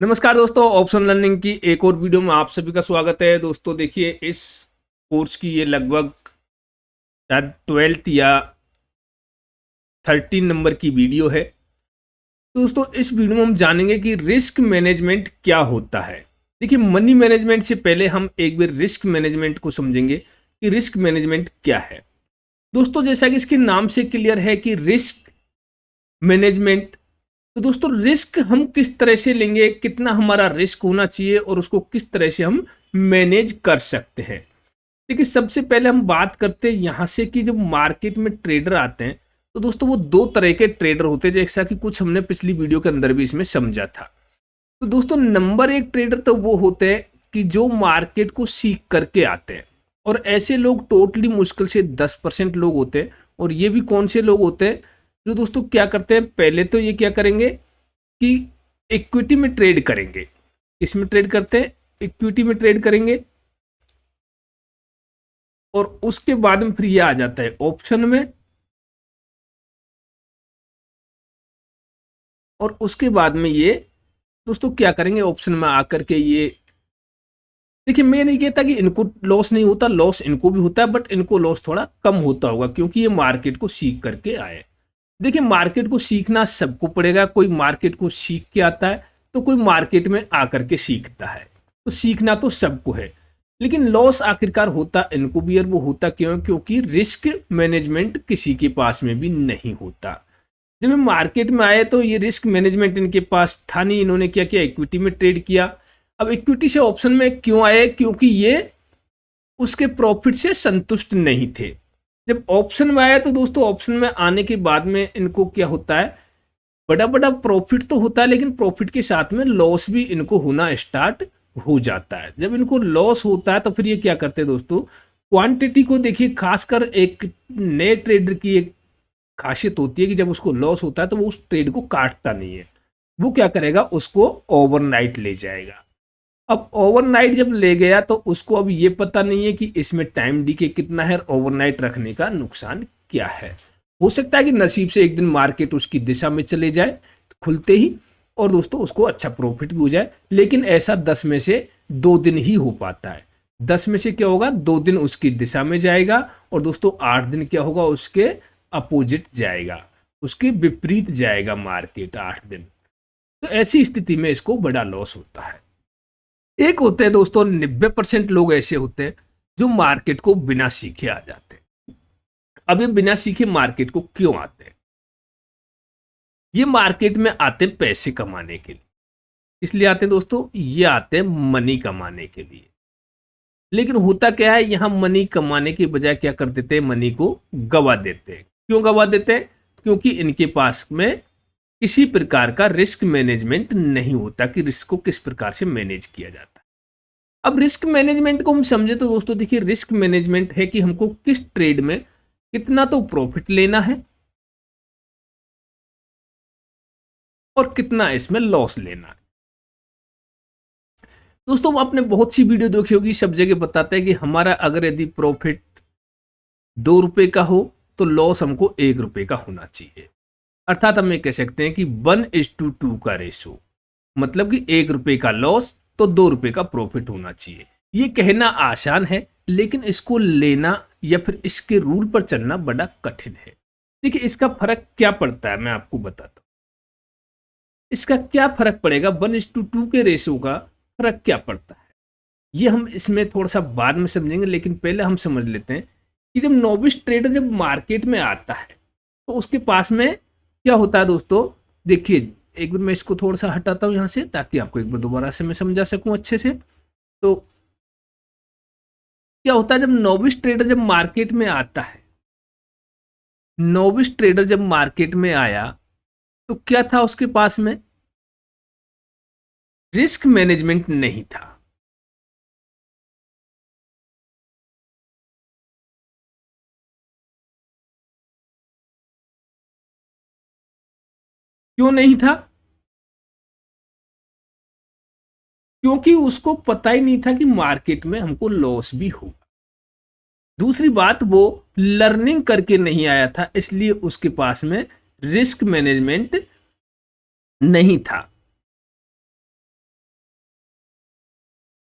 नमस्कार दोस्तों, option learning की एक और वीडियो में आप सभी का स्वागत है। दोस्तों देखिए, इस कोर्स की ये लगभग शायद 12th या 13 नंबर की वीडियो है। तो दोस्तों इस वीडियो में हम जानेंगे कि रिस्क मैनेजमेंट क्या होता है। देखिए, मनी मैनेजमेंट से पहले हम एक बार रिस्क मैनेजमेंट को समझेंगे कि रिस्क मैनेजमेंट क्या है। दोस्तों जैसा कि इसके नाम से क्लियर है कि रिस्क मैनेजमेंट, तो दोस्तों रिस्क हम किस तरह से लेंगे, कितना हमारा रिस्क होना चाहिए और उसको किस तरह से हम मैनेज कर सकते हैं। देखिए, सबसे पहले हम बात करते हैं यहाँ से कि जब मार्केट में ट्रेडर आते हैं तो दोस्तों वो दो तरह के ट्रेडर होते हैं, जैसा कि कुछ हमने पिछली वीडियो के अंदर भी इसमें समझा था। तो दोस्तों नंबर एक ट्रेडर तो वो होते हैं कि जो मार्केट को सीख करके आते हैं, और ऐसे लोग टोटली मुश्किल से 10% लोग होते हैं। और ये भी कौन से लोग होते हैं जो दोस्तों क्या करते हैं, पहले तो ये क्या करेंगे कि इक्विटी में ट्रेड करेंगे। इसमें ट्रेड करते हैं, इक्विटी में ट्रेड करेंगे, और उसके बाद में फिर ये आ जाता है ऑप्शन में, और उसके बाद में ये दोस्तों क्या करेंगे, ऑप्शन में आकर के ये देखिए, मैं नहीं कहता कि इनको लॉस नहीं होता, लॉस इनको भी होता है, बट इनको लॉस थोड़ा कम होता होगा क्योंकि ये मार्केट को सीख करके आए। देखिए, मार्केट को सीखना सबको पड़ेगा। कोई मार्केट को सीख के आता है तो कोई मार्केट में आकर के सीखता है, तो सीखना तो सबको है। लेकिन लॉस आखिरकार होता इनको भी, और वो होता क्यों? क्योंकि रिस्क मैनेजमेंट किसी के पास में भी नहीं होता। जब हम मार्केट में आए तो ये रिस्क मैनेजमेंट इनके पास था नहीं। इन्होंने क्या किया, इक्विटी में ट्रेड किया। अब इक्विटी से ऑप्शन में क्यों आए? क्योंकि ये उसके प्रॉफिट से संतुष्ट नहीं थे। जब ऑप्शन में आया तो दोस्तों ऑप्शन में आने के बाद में इनको क्या होता है, बड़ा बड़ा प्रॉफिट तो होता है, लेकिन प्रॉफिट के साथ में लॉस भी इनको होना स्टार्ट हो जाता है। जब इनको लॉस होता है तो फिर ये क्या करते हैं दोस्तों, क्वांटिटी को देखिए, खासकर एक नए ट्रेडर की एक खासियत होती है कि जब उसको लॉस होता है तो वो उस ट्रेड को काटता नहीं है। वो क्या करेगा, उसको ओवरनाइट ले जाएगा। अब ओवरनाइट जब ले गया तो उसको अब ये पता नहीं है कि इसमें टाइम डीके कितना है, ओवरनाइट रखने का नुकसान क्या है। हो सकता है कि नसीब से एक दिन मार्केट उसकी दिशा में चले जाए खुलते ही, और दोस्तों उसको अच्छा प्रॉफिट भी हो जाए। लेकिन ऐसा 10 में से 2 दिन ही हो पाता है। 10 में से क्या होगा, 2 दिन उसकी दिशा में जाएगा, और दोस्तों 8 दिन क्या होगा, उसके अपोजिट जाएगा, उसके विपरीत जाएगा मार्केट 8 दिन। तो ऐसी स्थिति में इसको बड़ा लॉस होता है। एक होते हैं दोस्तों, 90% लोग ऐसे होते हैं जो मार्केट को बिना सीखे आ जाते हैं। अब ये बिना सीखे मार्केट को क्यों आते हैं? ये मार्केट में आते हैं पैसे कमाने के लिए। इसलिए आते हैं दोस्तों, ये आते हैं मनी कमाने के लिए। लेकिन होता क्या है, यहां मनी कमाने के बजाय क्या कर देते हैं, मनी को गवा देते हैं। क्यों गवा देते हैं? क्योंकि इनके पास में किसी प्रकार का रिस्क मैनेजमेंट नहीं होता कि रिस्क को किस प्रकार से मैनेज किया जाता है। अब रिस्क मैनेजमेंट को हम समझे तो दोस्तों देखिए, रिस्क मैनेजमेंट है कि हमको किस ट्रेड में कितना तो प्रॉफिट लेना है और कितना इसमें लॉस लेना है। दोस्तों आपने बहुत सी वीडियो देखी होगी, सब जगह बताते हैं कि हमारा अगर यदि प्रॉफिट 2 रुपए का हो तो लॉस हमको 1 रुपए का होना चाहिए। अर्थात हम ये कह सकते हैं कि 1:2 का रेशो, मतलब कि 1 रुपए का लॉस तो 2 रुपए का प्रॉफिट होना चाहिए। ये कहना आसान है, लेकिन इसको लेना या फिर इसके रूल पर चलना बड़ा कठिन है। देखिए, इसका फर्क क्या पड़ता है मैं आपको बताता हूं। इसका क्या फर्क पड़ेगा, 1:2 के रेशो का फर्क क्या पड़ता है, ये हम इसमें थोड़ा सा बाद में समझेंगे। लेकिन पहले हम समझ लेते हैं कि जब नोविस ट्रेडर जब मार्केट में आता है तो उसके पास में क्या होता है दोस्तों। देखिए, एक बार मैं इसको थोड़ा सा हटाता हूं यहां से, ताकि आपको एक बार दोबारा से मैं समझा सकूं अच्छे से। तो क्या होता है, जब नोविस ट्रेडर जब मार्केट में आता है, नोविस ट्रेडर जब मार्केट में आया तो क्या था उसके पास में, रिस्क मैनेजमेंट नहीं था। क्यों नहीं था? क्योंकि उसको पता ही नहीं था कि मार्केट में हमको लॉस भी होगा। दूसरी बात, वो लर्निंग करके नहीं आया था, इसलिए उसके पास में रिस्क मैनेजमेंट नहीं था।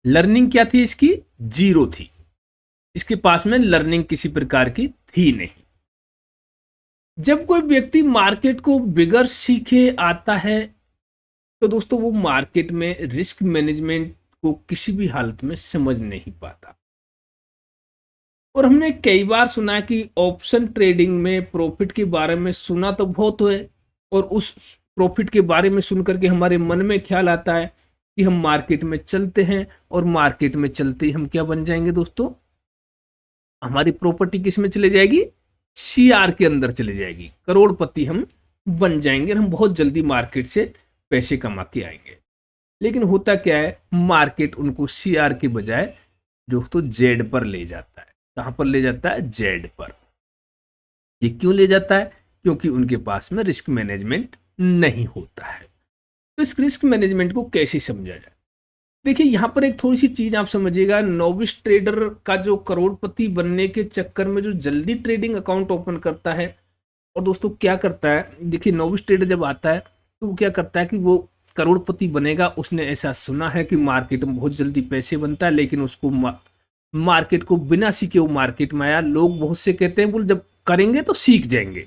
लर्निंग क्या थी इसकी, जीरो थी, इसके पास में लर्निंग किसी प्रकार की थी नहीं। जब कोई व्यक्ति मार्केट को बिगर सीखे आता है तो दोस्तों वो मार्केट में रिस्क मैनेजमेंट को किसी भी हालत में समझ नहीं पाता। और हमने कई बार सुना है कि ऑप्शन ट्रेडिंग में प्रॉफिट के बारे में सुना तो बहुत है, और उस प्रॉफिट के बारे में सुनकर के हमारे मन में ख्याल आता है कि हम मार्केट में चलते हैं, और मार्केट में चलते ही हम क्या बन जाएंगे दोस्तों, हमारी प्रॉपर्टी किस में चले जाएगी, सीआर के अंदर चले जाएगी, करोड़पति हम बन जाएंगे, और हम बहुत जल्दी मार्केट से पैसे कमा के आएंगे। लेकिन होता क्या है, मार्केट उनको सीआर के बजाय दोस्तों जेड पर ले जाता है। कहां पर ले जाता है, जेड पर। ये क्यों ले जाता है, क्योंकि उनके पास में रिस्क मैनेजमेंट नहीं होता है। तो इस रिस्क मैनेजमेंट को कैसे समझा जाए, देखिए यहां पर एक थोड़ी सी चीज आप समझिएगा। नोविस ट्रेडर का जो करोड़पति बनने के चक्कर में जो जल्दी ट्रेडिंग अकाउंट ओपन करता है, और दोस्तों क्या करता है, देखिए नोविस ट्रेडर जब आता है तो वो क्या करता है कि वो करोड़पति बनेगा। उसने ऐसा सुना है कि मार्केट में बहुत जल्दी पैसे बनता है, लेकिन उसको मार्केट को बिना सीखे वो मार्केट में आया। लोग बहुत से कहते हैं बोल जब करेंगे तो सीख जाएंगे,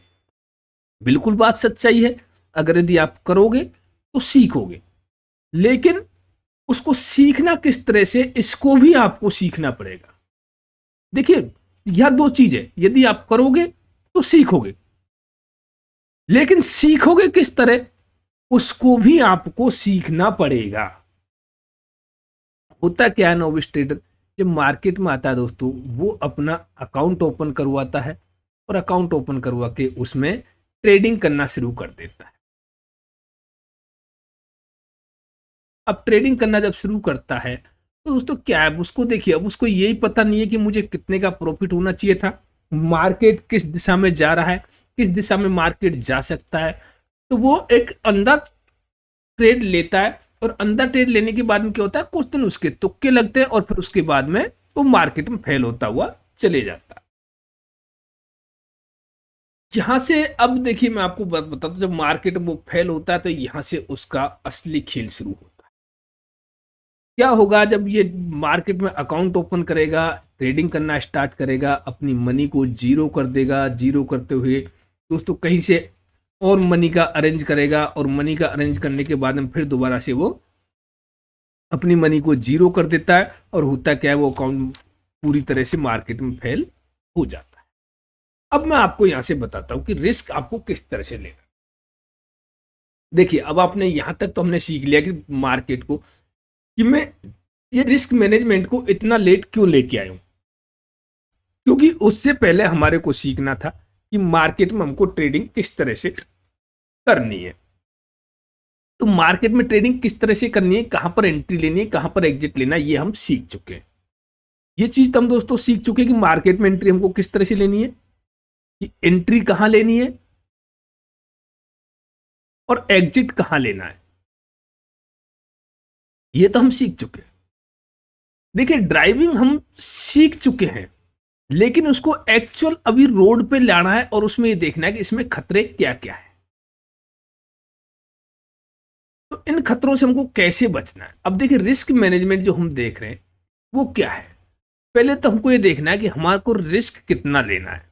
बिल्कुल बात सच्चाई है। अगर यदि आप करोगे तो सीखोगे, लेकिन उसको सीखना किस तरह से, इसको भी आपको सीखना पड़ेगा। देखिए यह दो चीज है, यदि आप करोगे तो सीखोगे, लेकिन सीखोगे किस तरह, उसको भी आपको सीखना पड़ेगा। होता क्या है, नोविस ट्रेडर जब मार्केट में आता है दोस्तों, वो अपना अकाउंट ओपन करवाता है, और अकाउंट ओपन करवा के उसमें ट्रेडिंग करना शुरू कर देता है। अब ट्रेडिंग करना जब शुरू करता है तो दोस्तों क्या है, उसको देखिए, अब उसको यही पता नहीं है कि मुझे कितने का प्रॉफिट होना चाहिए था, मार्केट किस दिशा में जा रहा है, किस दिशा में मार्केट जा सकता है। तो वो एक अंदर ट्रेड लेता है, और अंदर ट्रेड लेने के बाद में क्या होता है, कुछ दिन उसके तुक्के लगते हैं, और फिर उसके बाद में वो मार्केट में फेल होता हुआ चले जाता है। यहां से अब देखिए मैं आपको बताता हूं, जब मार्केट में वो फेल होता है तो यहां से उसका असली खेल शुरू होता है। क्या होगा, जब ये मार्केट में अकाउंट ओपन करेगा, ट्रेडिंग करना स्टार्ट करेगा, अपनी मनी को जीरो कर देगा। जीरो करते हुए दोस्तों कहीं से और मनी का अरेंज करेगा, और मनी का अरेंज करने के बाद में फिर दोबारा से वो अपनी मनी को जीरो कर देता है, और होता क्या है, वो अकाउंट पूरी तरह से मार्केट में फेल हो जाता है। अब मैं आपको यहां से बताता हूं कि रिस्क आपको किस तरह से लेना। देखिए अब आपने यहां तक तो हमने सीख लिया कि मार्केट को, कि मैं ये रिस्क मैनेजमेंट को इतना लेट क्यों लेके आया हूं, क्योंकि उससे पहले हमारे को सीखना था कि मार्केट में हमको ट्रेडिंग किस तरह से करनी है। तो मार्केट में ट्रेडिंग किस तरह से करनी है, कहां पर एंट्री लेनी है, कहां पर एग्जिट लेना है, ये हम सीख चुके हैं। ये चीज तो हम दोस्तों सीख चुके हैं कि मार्केट में एंट्री हमको किस तरह से लेनी है, कि एंट्री कहां लेनी है, और एग्जिट कहां लेना है, ये तो हम सीख चुके हैं। देखिए ड्राइविंग हम सीख चुके हैं, लेकिन उसको एक्चुअल अभी रोड पे लाना है, और उसमें ये देखना है कि इसमें खतरे क्या क्या है। तो इन खतरों से हमको कैसे बचना है। अब देखिए रिस्क मैनेजमेंट जो हम देख रहे हैं वो क्या है, पहले तो हमको ये देखना है कि हमारे को रिस्क कितना लेना है,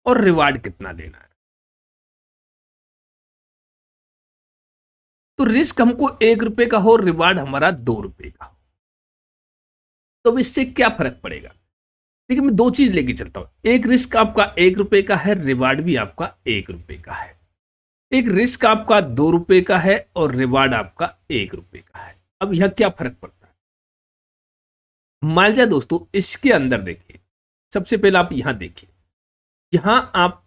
और रिवार्ड कितना लेना है। तो रिस्क हमको 1 रुपए का हो, रिवार्ड हमारा 2 रुपए का हो, तो इससे क्या फर्क पड़ेगा। देखिए मैं दो चीज लेके चलता हूं, एक रिस्क आपका 1 रुपए का है, रिवार्ड भी आपका 1 रुपए का है। एक रिस्क आपका 2 रुपए का है, और रिवार्ड आपका 1 रुपए का है। अब यह क्या फर्क पड़ता है, मान लिया दोस्तों इसके अंदर देखिए, सबसे पहले आप यहां देखिए, यहां आप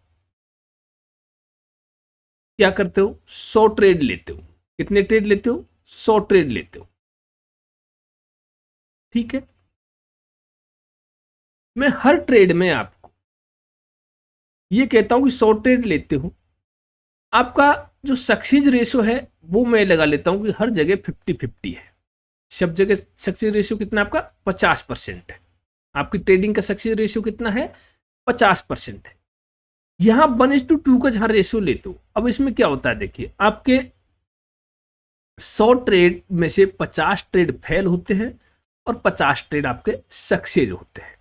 क्या करते हो, 100 ट्रेड लेते हो। कितने ट्रेड लेते हो, 100 ट्रेड लेते हो, ठीक है। मैं हर ट्रेड में आपको ये कहता हूं कि 100 ट्रेड लेते हो, आपका जो सक्सेस रेशो है वो मैं लगा लेता हूं कि हर जगह 50-50 है। सब जगह सक्सेस रेशियो कितना आपका 50% है। आपकी ट्रेडिंग का सक्सेस रेशियो कितना है, 50% है। यहां 1:2 का जहां रेशियो लेते हो, अब इसमें क्या होता है देखिए, आपके 100 ट्रेड में से 50 ट्रेड फेल होते हैं और 50 ट्रेड आपके सक्सेस होते हैं।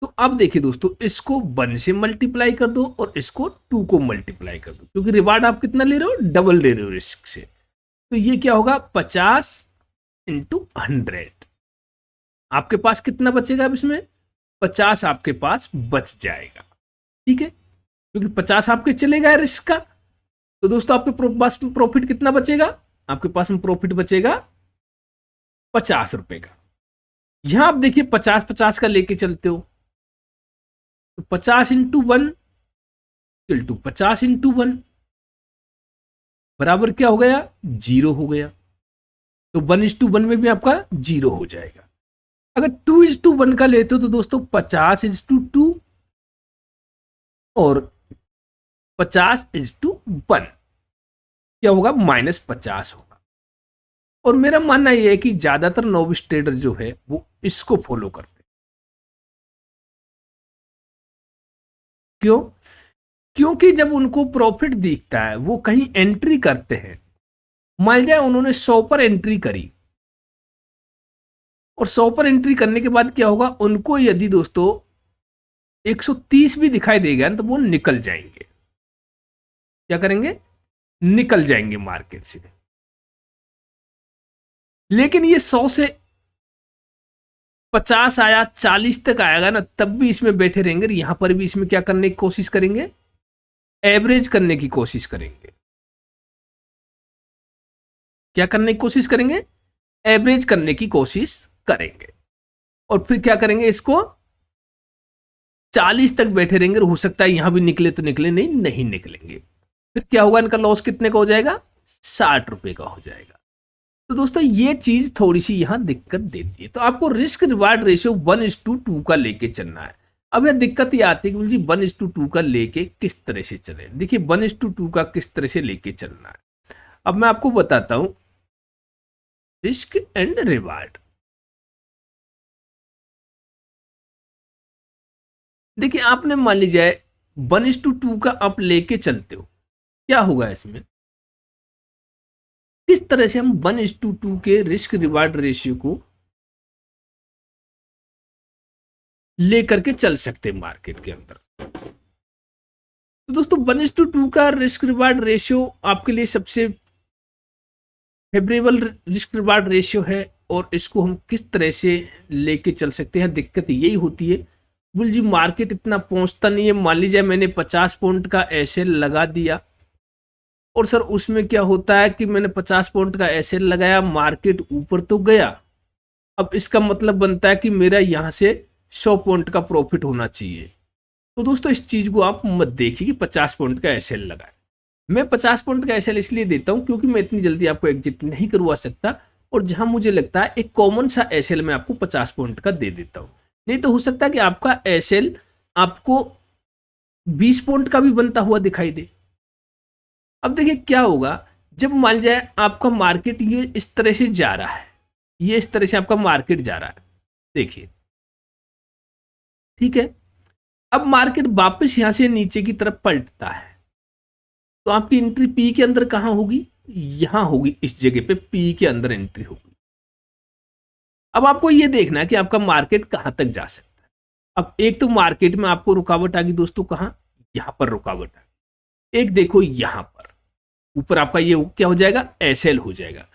तो अब देखिए दोस्तों, इसको 1 से मल्टीप्लाई कर दो और इसको 2 को मल्टीप्लाई कर दो, क्योंकि रिवार्ड आप कितना ले रहे हो, डबल ले रहे हो रिस्क से। तो ये क्या होगा, 50 इंटू 100। आपके पास कितना बचेगा अब इसमें, 50 आपके पास बच जाएगा। ठीक है, क्योंकि 50 आपके चलेगा रिस्क का। तो दोस्तों आपके पास प्रॉफिट कितना बचेगा, आपके पास में प्रॉफिट बचेगा 50 रुपए का। यहां आप देखिए 50-50 का लेके चलते हो, तो 50 इंटू 1 इंटू 50 इंटू 1 बराबर क्या हो गया, 0 हो गया। तो 1:1 में भी आपका 0 हो जाएगा। अगर 2:1 का लेते हो तो दोस्तों 50:2 और 50:1 क्या होगा, -50 होगा। और मेरा मानना यह है कि ज्यादातर नोविस ट्रेडर जो है वो इसको फॉलो करते हैं। क्यों, क्योंकि जब उनको प्रॉफिट दिखता है वो कहीं एंट्री करते हैं। मान जाए उन्होंने 100 पर एंट्री करी और 100 पर एंट्री करने के बाद क्या होगा, उनको यदि दोस्तों 130 भी दिखाई देगा तो वो निकल जाएंगे। क्या करेंगे, निकल जाएंगे मार्केट से। लेकिन ये 100 से 50 आया, 40 तक आएगा ना, तब भी इसमें बैठे रहेंगे। यहां पर भी इसमें क्या करने की कोशिश करेंगे, एवरेज करने की कोशिश करेंगे। क्या करने की कोशिश करेंगे, एवरेज करने की कोशिश करेंगे। और फिर क्या करेंगे, इसको 40 तक बैठे रहेंगे। हो सकता है यहां भी निकले तो निकले, नहीं निकलेंगे। फिर क्या होगा, इनका लॉस कितने का हो जाएगा, 60 रुपए का हो जाएगा। तो दोस्तों ये चीज थोड़ी सी यहां दिक्कत देती है। तो आपको रिस्क रिवार्ड रेशियो 1:2 का लेके चलना है। अब यह दिक्कत ये आती है कि जी 1:2 का लेके किस तरह से चले। देखिए 1:2 का किस तरह से लेके चलना है, अब मैं आपको बताता हूं। रिस्क एंड रिवार्ड, देखिए आपने मान लीजिए 1:2 का आप लेके चलते हो, क्या होगा इसमें, किस तरह से हम 1:2 के रिस्क रिवार्ड रेशियो को लेकर के चल सकते हैं मार्केट के अंदर। तो दोस्तों 1:2 का रिस्क रिवार्ड रेशियो आपके लिए सबसे फेवरेबल रिस्क रिवार्ड रेशियो है। और इसको हम किस तरह से लेके चल सकते हैं, दिक्कत यही होती है बुल जी मार्केट इतना पहुंचता नहीं है। मान लीजिए मैंने 50 पॉइंट का एसएल लगा दिया और सर उसमें क्या होता है कि मैंने 50 पॉइंट का एसएल लगाया, मार्केट ऊपर तो गया। अब इसका मतलब बनता है कि मेरा यहां से 100 पॉइंट का प्रॉफिट होना चाहिए। तो दोस्तों इस चीज को आप मत देखिए कि 50 पॉइंट का एसएल लगाए। मैं 50 पॉइंट का एसएल इसलिए देता हूं क्योंकि मैं इतनी जल्दी आपको एग्जिट नहीं करवा सकता। और जहां मुझे लगता है एक कॉमन सा एसएल मैं आपको 50 पॉइंट का दे देता हूं। नहीं तो हो सकता है कि आपका एसएल आपको 20 पॉइंट का भी बनता हुआ दिखाई दे। अब देखिए क्या होगा, जब मान जाए आपका मार्केट ये इस तरह से जा रहा है, ये इस तरह से आपका मार्केट जा रहा है, देखिए ठीक है। अब मार्केट वापस यहां से नीचे की तरफ पलटता है, तो आपकी एंट्री पी के अंदर कहां होगी, यहां होगी, इस जगह पे पी के अंदर एंट्री होगी। अब आपको यह देखना है कि आपका मार्केट कहां तक जा सकता है। अब एक तो मार्केट में आपको रुकावट आ गई दोस्तों, कहां, यहां पर रुकावट आ गई। एक देखो यहां पर ऊपर आपका ये क्या हो जाएगा, एसएल हो जाएगा।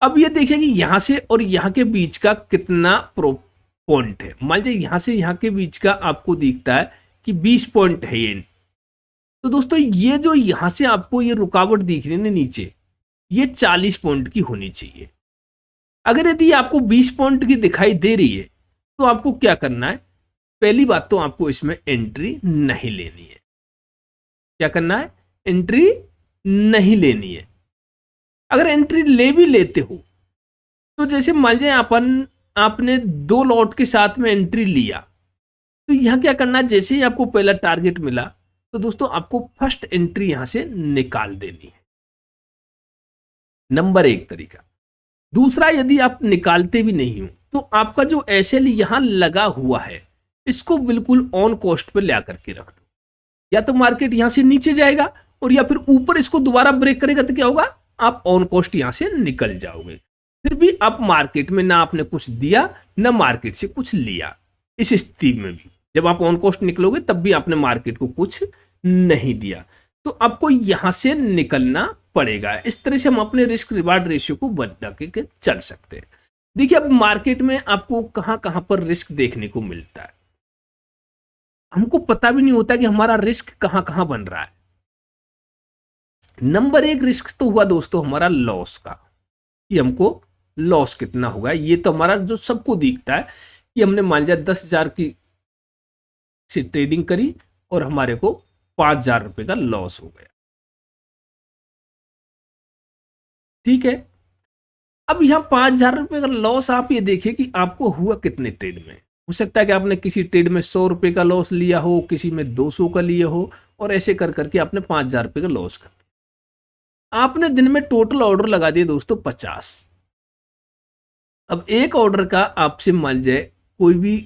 अब ये देखिए कि यहां से और यहां के बीच का कितना पॉइंट है। मान लीजिए यहां से यहां के बीच का आपको दिखता है कि 20 पॉइंट है ये। तो दोस्तों ये जो यहां से आपको ये रुकावट दिख रही है ना नीचे, ये 40 पॉइंट की होनी चाहिए। अगर यदि आपको 20 पॉइंट की दिखाई दे रही है तो आपको क्या करना है, पहली बात तो आपको इसमें एंट्री नहीं लेनी है। क्या करना है, एंट्री नहीं लेनी है। अगर एंट्री ले भी लेते हो तो जैसे मान लीजिए आपने 2 लॉट के साथ में एंट्री लिया, तो यहां क्या करना है, जैसे ही आपको पहला टारगेट मिला तो दोस्तों आपको फर्स्ट एंट्री यहां से निकाल देनी है। नंबर 1 तरीका। दूसरा, यदि आप निकालते भी नहीं हो तो आपका जो एसएल यहां लगा हुआ है इसको बिल्कुल ऑन कॉस्ट पे ला करके रख दो। या तो मार्केट यहां से नीचे जाएगा और या फिर ऊपर इसको दोबारा ब्रेक करेगा तो क्या होगा, आप ऑन कॉस्ट यहां से निकल जाओगे। फिर भी आप मार्केट में ना आपने कुछ दिया ना मार्केट से कुछ लिया। इस स्थिति में भी जब आप ऑन कॉस्ट निकलोगे तब भी आपने मार्केट को कुछ नहीं दिया, तो आपको यहां से निकलना पड़ेगा। इस तरह से हम अपने रिस्क रिवार्ड रेशियो को बना के चल सकते हैं। देखिए अब मार्केट में आपको कहां कहां पर रिस्क देखने को मिलता है, हमको पता भी नहीं होता कि हमारा रिस्क कहां कहां बन रहा है। नंबर एक रिस्क तो हुआ दोस्तों हमारा लॉस का, कि हमको लॉस कितना होगा। ये तो हमारा जो सबको दिखता है कि हमने मान लिया 10,000 की से ट्रेडिंग करी और हमारे को 5,000 रुपए का लॉस हो गया। ठीक है, अब यहां 5,000 रुपए का लॉस आप ये देखिए कि आपको हुआ कितने ट्रेड में। हो सकता है कि आपने किसी ट्रेड में 100 रुपए का लॉस लिया हो, किसी में 200 का लिया हो, और ऐसे कर करके आपने 5,000 रुपए का लॉस कर दिया। आपने दिन में टोटल ऑर्डर लगा दिए दोस्तों 50। अब एक ऑर्डर का आपसे मान जाए कोई भी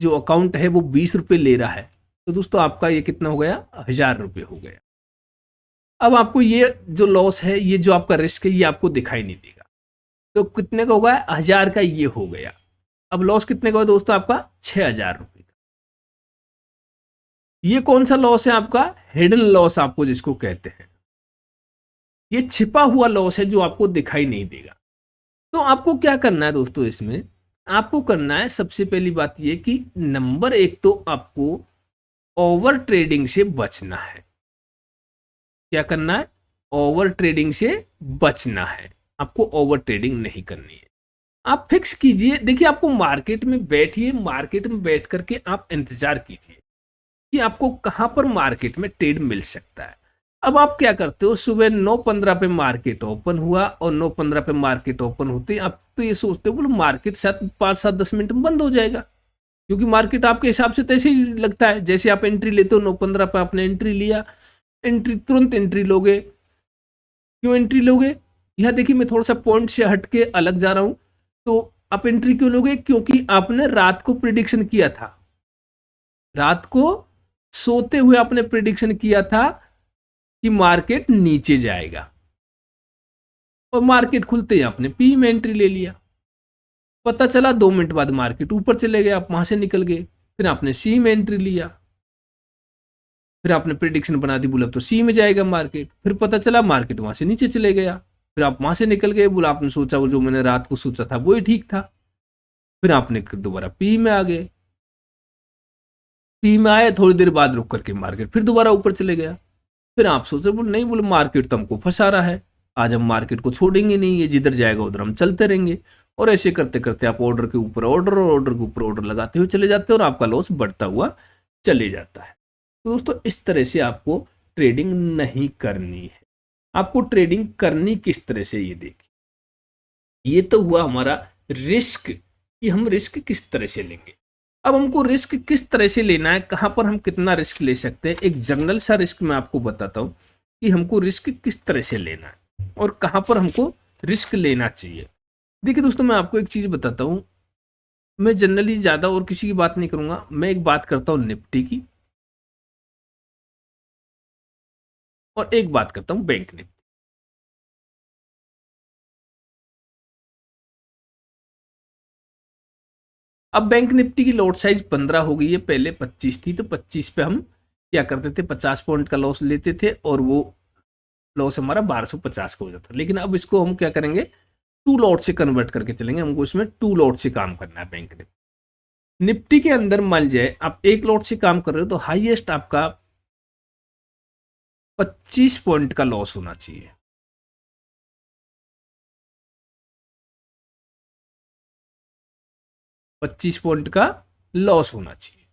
जो अकाउंट है वो 20 रुपए ले रहा है, तो दोस्तों आपका ये कितना हो गया, 1,000 रुपए हो गया। अब आपको ये जो लॉस है, ये जो आपका रिस्क है, ये आपको दिखाई नहीं देगा। तो कितने का होगा, 1,000 का ये हो गया। अब लॉस कितने का हो दोस्तों, आपका 6,000 रुपए का। ये कौन सा लॉस है आपका, हिडन लॉस आपको जिसको कहते हैं। ये छिपा हुआ लॉस है जो आपको दिखाई नहीं देगा। तो आपको क्या करना है दोस्तों, इसमें आपको करना है सबसे पहली बात ये कि नंबर एक तो आपको ओवर ट्रेडिंग से बचना है। क्या करना है, ओवर ट्रेडिंग से बचना है। आपको ओवर ट्रेडिंग नहीं करनी है। आप फिक्स कीजिए, देखिए आपको मार्केट में बैठिए, मार्केट में बैठ करके आप इंतजार कीजिए कि आपको कहां पर मार्केट में ट्रेड मिल सकता है। अब आप क्या करते हो, सुबह 9:15 पे मार्केट ओपन हुआ और 9:15 पे मार्केट ओपन होते आप तो ये सोचते हो बोलो मार्केट शायद 5-7-10 मिनट में बंद हो जाएगा, क्योंकि मार्केट आपके हिसाब से तो ऐसे ही लगता है। जैसे आप एंट्री लेते हो 9:15 पे आपने एंट्री लिया, एंट्री तुरंत एंट्री लोगे। क्यों एंट्री लोगे, यहां देखिए मैं थोड़ा सा पॉइंट से हट के अलग जा रहा हूं। तो आप एंट्री क्यों लोगे, क्योंकि आपने रात को प्रिडिक्शन किया था, रात को सोते हुए आपने प्रिडिक्शन किया था कि मार्केट नीचे जाएगा, और मार्केट खुलते ही आपने पी में एंट्री ले लिया। पता चला 2 मिनट बाद मार्केट ऊपर चले गए, आप वहां से निकल गए। फिर आपने सी में एंट्री लिया, फिर आपने प्रिडिक्शन बना दी, बोला तो सी में जाएगा मार्केट। फिर पता चला मार्केट वहां से नीचे चले गया, फिर आप वहां से निकल गए, बोला आपने सोचा वो जो मैंने रात को सोचा था वही ठीक था। फिर आपने दोबारा पी में आ गए, पी में आए, थोड़ी देर बाद रुक करके मार्केट फिर दोबारा ऊपर चले गया। फिर आप सोच रहे बोले नहीं, बोले मार्केट तो हमको फंसा रहा है, आज हम मार्केट को छोड़ेंगे नहीं, ये जिधर जाएगा उधर हम चलते रहेंगे। और ऐसे करते करते आप ऑर्डर के ऊपर ऑर्डर और ऑर्डर के ऊपर ऑर्डर लगाते हुए चले जाते हैं, और आपका लॉस बढ़ता हुआ चले जाता है। तो दोस्तों इस तरह से आपको ट्रेडिंग नहीं करनी है। आपको ट्रेडिंग करनी किस तरह से, ये देखिए, ये तो हुआ हमारा रिस्क कि हम रिस्क किस तरह से लेंगे। अब हमको रिस्क किस तरह से लेना है, कहां पर हम कितना रिस्क ले सकते हैं, एक जनरल सा रिस्क मैं आपको बताता हूं कि हमको रिस्क किस तरह से लेना है और कहां पर हमको रिस्क लेना चाहिए। देखिए दोस्तों मैं आपको एक चीज बताता हूं, मैं जनरली ज्यादा और किसी की बात नहीं करूंगा, मैं एक बात करता हूं निफ्टी की और एक बात करता हूं बैंक निफ्टी। अब बैंक निफ्टी की लॉट साइज 15 हो गई है, पहले 25 थी, तो 25 पे हम क्या करते थे, 50 पॉइंट का लॉस लेते थे और वो लॉस हमारा 1250 का हो जाता। लेकिन अब इसको हम क्या करेंगे, 2 लॉट से कन्वर्ट करके चलेंगे, हमको इसमें 2 लॉट से काम करना है। बैंक निफ्टी के अंदर मान जाए आप 1 लॉट से काम कर रहे हो तो हाईएस्ट आपका 25 पॉइंट का लॉस होना चाहिए। पच्चीस पॉइंट का लॉस होना चाहिए,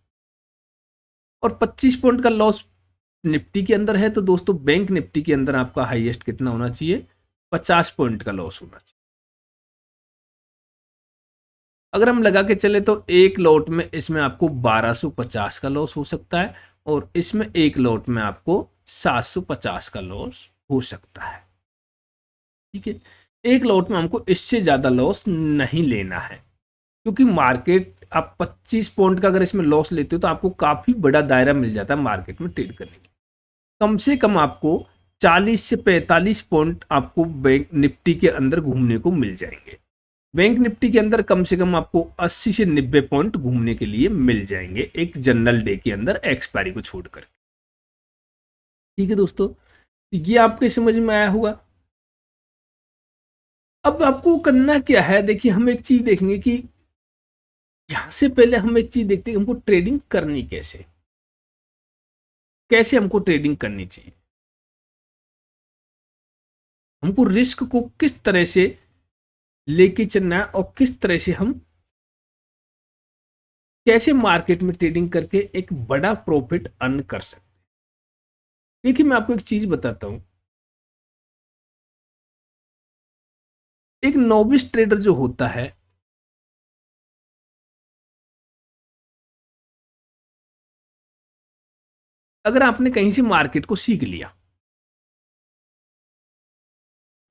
और 25 पॉइंट का लॉस निफ्टी के अंदर है, तो दोस्तों बैंक निफ्टी के अंदर आपका हाईएस्ट कितना होना चाहिए, 50 पॉइंट का लॉस होना चाहिए। अगर हम लगा के चले तो एक लॉट में इसमें आपको 1250 का लॉस हो सकता है, और इसमें एक लॉट में आपको 750 का लॉस हो सकता है। ठीक है, एक लॉट में हमको इससे ज्यादा लॉस नहीं लेना है, क्योंकि मार्केट आप 25 पॉइंट का अगर इसमें लॉस लेते हो तो आपको काफी बड़ा दायरा मिल जाता है मार्केट में ट्रेड करने के लिए। कम से कम आपको 40 से 45 पॉइंट आपको बैंक निफ्टी के अंदर घूमने को मिल जाएंगे। बैंक निफ्टी के अंदर कम से कम आपको 80 से 90 पॉइंट घूमने के लिए मिल जाएंगे एक जनरल डे के अंदर एक्सपायरी को छोड़कर। ठीक है दोस्तों, ये आपके समझ में आया होगा। अब आपको करना क्या है, देखिए हम एक चीज देखेंगे कि यहां से पहले हम एक चीज देखते हैं हमको ट्रेडिंग करनी कैसे, कैसे हमको ट्रेडिंग करनी चाहिए, हमको रिस्क को किस तरह से लेके चलना है और किस तरह से हम कैसे मार्केट में ट्रेडिंग करके एक बड़ा प्रॉफिट अर्न कर सकते हैं। देखिए मैं आपको एक चीज बताता हूं, एक नोविस ट्रेडर जो होता है अगर आपने कहीं से मार्केट को सीख लिया,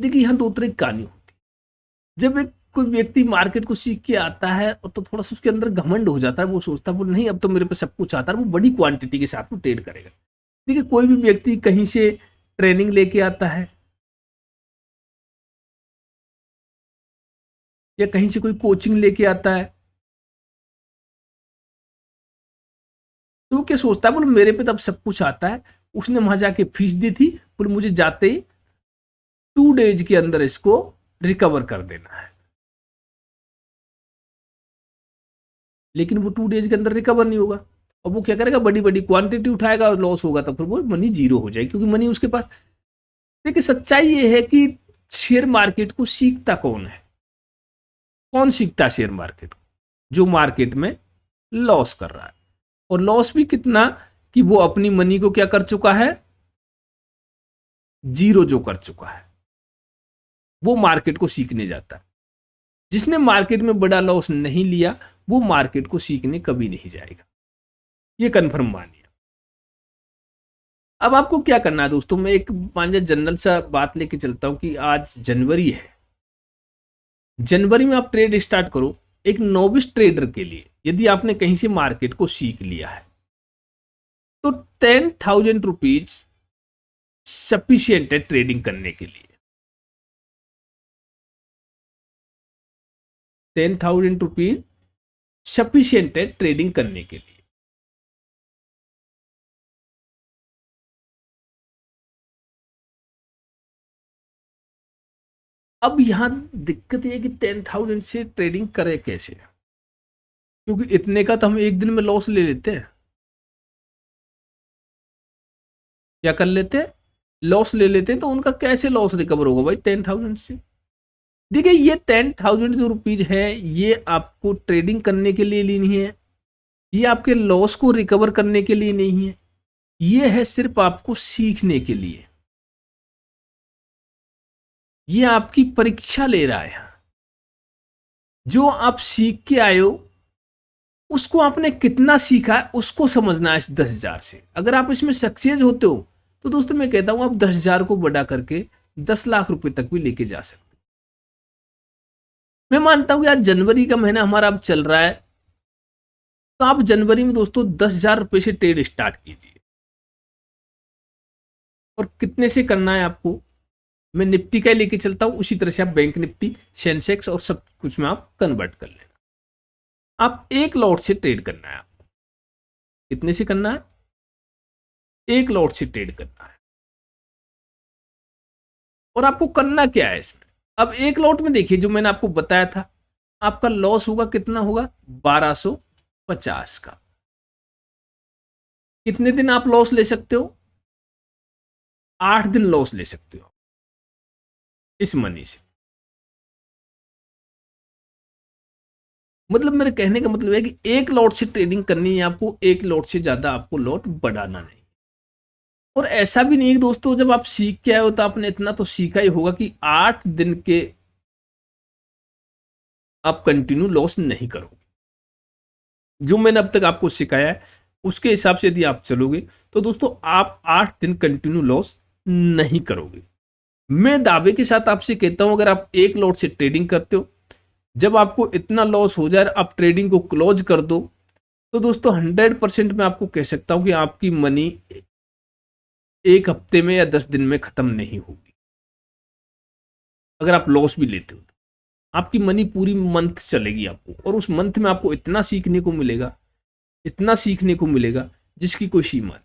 देखिए यहां दो तरह की कहानी होती है। जब एक कोई व्यक्ति मार्केट को सीख के आता है और तो थोड़ा सा उसके अंदर घमंड हो जाता है, वो सोचता है वो नहीं अब तो मेरे पे सब कुछ आता है, वो बड़ी क्वांटिटी के साथ में ट्रेड करेगा। देखिए कोई भी व्यक्ति कहीं से ट्रेनिंग लेके आता है या कहीं से कोई कोचिंग लेके आता है, तो वो क्या सोचता है, बोले मेरे पे तो अब सब कुछ आता है, उसने वहां जाके फीस दी थी, बोले मुझे जाते ही 2 डेज के अंदर इसको रिकवर कर देना है। लेकिन वो 2 डेज के अंदर रिकवर नहीं होगा और वो क्या करेगा, बड़ी बड़ी क्वांटिटी उठाएगा और लॉस होगा, तो फिर वो मनी जीरो हो जाएगी क्योंकि मनी उसके पास। देखिए सच्चाई ये है कि शेयर मार्केट को सीखता कौन है, कौन सीखता है शेयर मार्केट को, जो मार्केट में लॉस कर रहा है, और लॉस भी कितना कि वो अपनी मनी को क्या कर चुका है, जीरो जो कर चुका है, वो मार्केट को सीखने जाता है। जिसने मार्केट में बड़ा लॉस नहीं लिया वो मार्केट को सीखने कभी नहीं जाएगा, ये कंफर्म मानिए। अब आपको क्या करना है दोस्तों, मैं एक जनरल सा बात लेके चलता हूं कि आज जनवरी है, जनवरी में आप ट्रेड स्टार्ट करो। एक नोविस ट्रेडर के लिए यदि आपने कहीं से मार्केट को सीख लिया है तो 10,000 रुपीज सफिशियंट है ट्रेडिंग करने के लिए। 10,000 रुपीज सफिशियंट है ट्रेडिंग करने के लिए। अब यहां दिक्कत यह है कि 10,000 से ट्रेडिंग करें कैसे, क्योंकि इतने का तो हम एक दिन में लॉस ले लेते हैं, क्या कर लेते हैं, लॉस ले लेते हैं। तो उनका कैसे लॉस रिकवर होगा भाई 10,000 से। देखिए ये 10,000 जो रुपीज है ये आपको ट्रेडिंग करने के लिए लेनी है, ये आपके लॉस को रिकवर करने के लिए नहीं है, ये है सिर्फ आपको सीखने के लिए। ये आपकी परीक्षा ले रहा है, जो आप सीख के आए हो उसको आपने कितना सीखा है उसको समझना है इस 10,000 से। अगर आप इसमें सक्सेस होते हो तो दोस्तों मैं कहता हूं आप 10,000 को बढ़ा करके 10 लाख रुपए तक भी लेके जा सकते। मैं मानता हूं कि आज जनवरी का महीना हमारा अब चल रहा है, तो आप जनवरी में दोस्तों 10,000 रुपए से ट्रेड स्टार्ट कीजिए। और कितने से करना है आपको, मैं निफ्टी का लेके चलता हूं, उसी तरह से आप बैंक निफ्टी, सेंसेक्स और सब कुछ में आप कन्वर्ट कर लेना। आप एक लॉट से ट्रेड करना है आपको। कितने से करना है, एक लॉट से ट्रेड करना है। और आपको करना क्या है इसमें, अब एक लॉट में देखिए जो मैंने आपको बताया था, आपका लॉस होगा, कितना होगा 1250 का। कितने दिन आप लॉस ले सकते हो, 8 दिन लॉस ले सकते हो इस मनी से। मतलब मेरे कहने का मतलब है कि एक लॉट से ट्रेडिंग करनी है आपको, एक लॉट से ज्यादा आपको लॉट बढ़ाना नहीं। और ऐसा भी नहीं है दोस्तों जब आप सीख के आए हो तो आपने इतना तो सीखा ही होगा कि 8 दिन के आप कंटिन्यू लॉस नहीं करोगे। जो मैंने अब तक आपको सिखाया है उसके हिसाब से यदि आप चलोगे तो दोस्तों आप 8 दिन कंटिन्यू लॉस नहीं करोगे। मैं दावे के साथ आपसे कहता हूं अगर आप एक लॉट से ट्रेडिंग करते हो, जब आपको इतना लॉस हो जाए आप ट्रेडिंग को क्लोज कर दो, तो दोस्तों 100% मैं आपको कह सकता हूं कि आपकी मनी एक हफ्ते में या 10 दिन में खत्म नहीं होगी। अगर आप लॉस भी लेते हो तो आपकी मनी पूरी मंथ चलेगी आपको, और उस मंथ में आपको इतना सीखने को मिलेगा, इतना सीखने को मिलेगा जिसकी कोई सीमा नहीं।